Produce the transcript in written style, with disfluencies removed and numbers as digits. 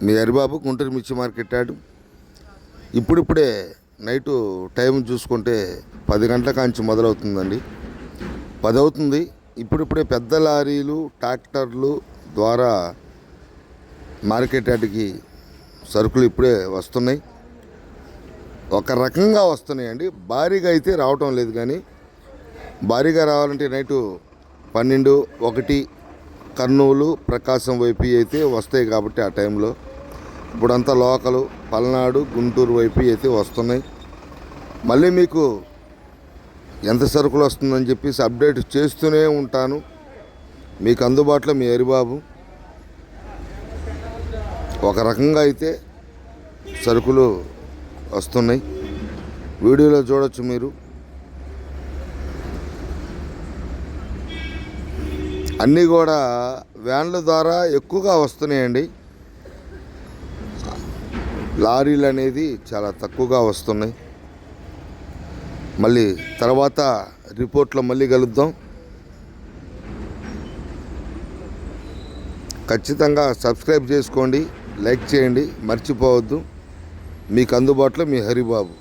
మీ హరిబాబు గుంటూరు మిర్చి market yard. ఇప్పుడిప్పుడే night time చూసుకుంటే 10 గంటల కాంచి మొదలవుతుందండి. 10 అవుతుంది. ఇప్పుడిప్పుడే పెద్ద లారీలు ట్రాక్టర్లు ద్వారా మార్కెట్ యార్డ్కి సరుకులు ఇప్పుడే వస్తున్నాయి. ఒక రకంగా వస్తున్నాయండి, భారీగా అయితే రావటం లేదు. కానీ భారీగా రావాలంటే నైటు 12, 1 కర్నూలు ప్రకాశం వైపు అయితే వస్తాయి. కాబట్టి ఆ టైంలో ఇప్పుడంతా లోకలు పల్నాడు గుంటూరు వైపు అయితే వస్తున్నాయి. మళ్ళీ మీకు ఎంత సరుకులు వస్తుందని చెప్పేసి అప్డేట్ చేస్తూనే ఉంటాను. మీకు అందుబాటులో మీ హరిబాబు. ఒక రకంగా అయితే సరుకులు వస్తున్నాయి, వీడియోలో చూడొచ్చు మీరు. అన్నీ కూడా వ్యాన్ల ద్వారా ఎక్కువగా వస్తున్నాయండి. లారీలు అనేది చాలా తక్కువగా వస్తున్నాయి. మళ్ళీ తర్వాత రిపోర్ట్లో మళ్ళీ కలుద్దాం. ఖచ్చితంగా సబ్స్క్రైబ్ చేసుకోండి, లైక్ చేయండి, మర్చిపోవద్దు. మీకు అందుబాటులో మీ హరిబాబు.